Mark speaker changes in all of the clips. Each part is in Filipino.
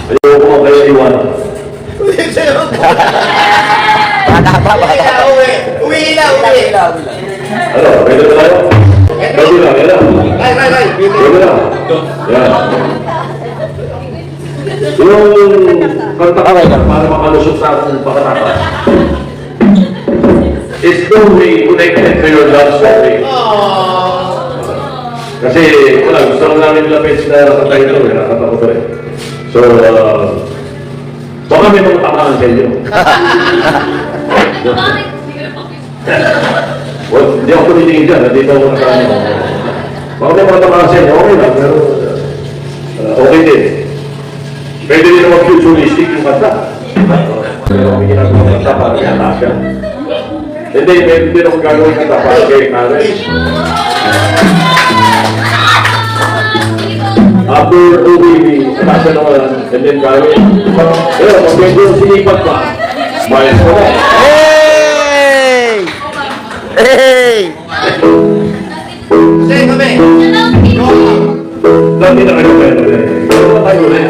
Speaker 1: Ayoko ko kayo iwanan.
Speaker 2: Uwi na.
Speaker 1: Ano, pwede ba tayo? Pwede lang, yan lang. Pwede lang. Yan. Yung kanta ka para makalusot sa ating pakatakas. It's truly connected to your love story. Kasi, wala, gusto lang namin lapit na katay ito, nakakata ko rin. So, baka may mga tamaan sa inyo. Well, hindi ako tumitingin dyan, nandito ako nakano. Baka may mga tamaan sa inyo, okay lang, pero okay din. Pwede din naman futuristic yung kanta. Pero kami ginagawa kanta para kaya nasya. Hindi, pwede din ako gagawin kanta para kay Karen. After Ubi, nasa naman, and then Karen. Pero pag medyo sinipat pa, mayas ko na.
Speaker 3: Hey! Hey!
Speaker 2: Say kami.
Speaker 1: Lagi na kayo pwede. Pero tayo ulit.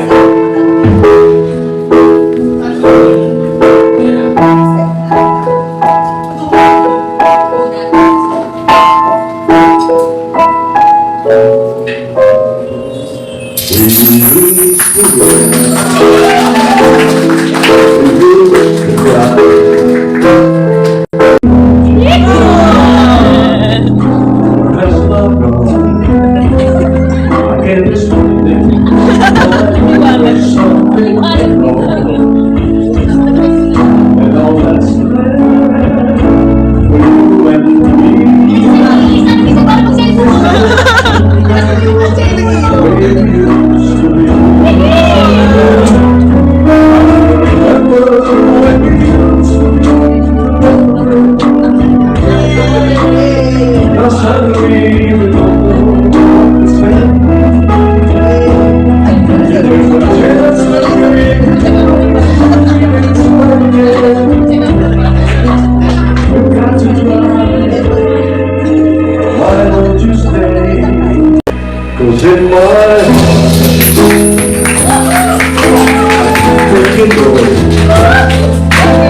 Speaker 1: Cause in my heart,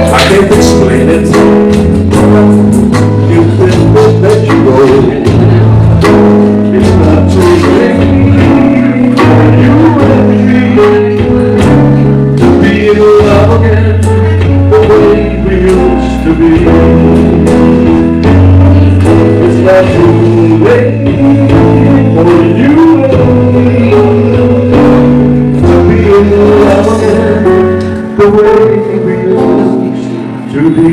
Speaker 1: I can't explain it. You can let you go. It's not too late for you and me to be in love again the way we used to be. It's not too late for you to be in love again the way we used to be.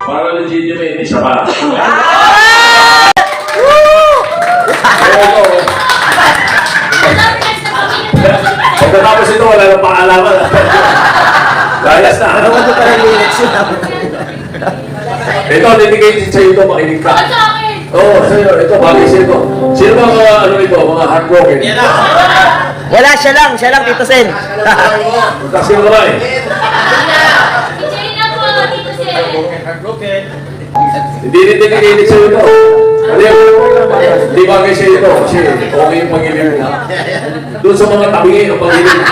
Speaker 1: Para legitimate, isa pa. Pagkatapos ito, wala nang paalaman. Layas na.
Speaker 3: Ano ba parang lyrics yun?
Speaker 1: Ito, dedicated sa ito, makinig ka. Oo, sa'yo. Ito, bagay sa ito. Sino ba mga, ano ito, mga heartbroken?
Speaker 3: Wala, siya lang, Tito Sen.
Speaker 1: Kasi mo naman eh. Hindi rin dedicated sa ito. Hindi bagay sa ito kasi okay yung pag-ibig mo. Doon sa mga tabingi ng pag-ibig.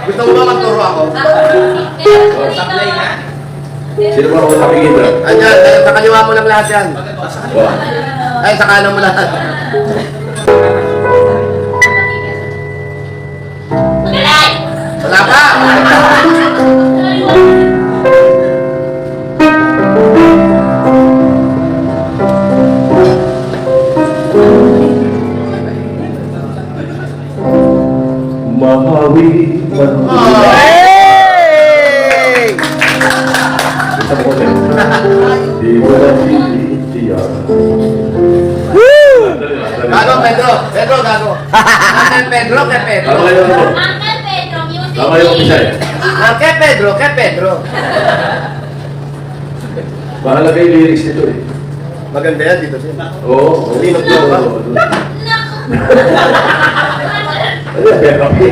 Speaker 2: Gusto mo ba magturo ako?
Speaker 1: Sino ba mga tabingi ba?
Speaker 2: Ayan, sa kaliwa mo lang lahat yan. Ay, sa kanan mo lahat. Wala pa!
Speaker 1: Mahawi.
Speaker 3: Hey!
Speaker 1: Isa mo ko Di ko na titiyan.
Speaker 2: Gago, Pedro. Pedro, gago. Kay Pedro, kay Pedro.
Speaker 1: Tama kayo mo. Tama yung isa eh.
Speaker 2: Kay Pedro, kay Pedro.
Speaker 1: Mahalaga yung lyrics nito eh.
Speaker 2: Maganda yan dito siya.
Speaker 1: Oo.
Speaker 2: Linog ko ba?
Speaker 1: Ayan, kaya kape.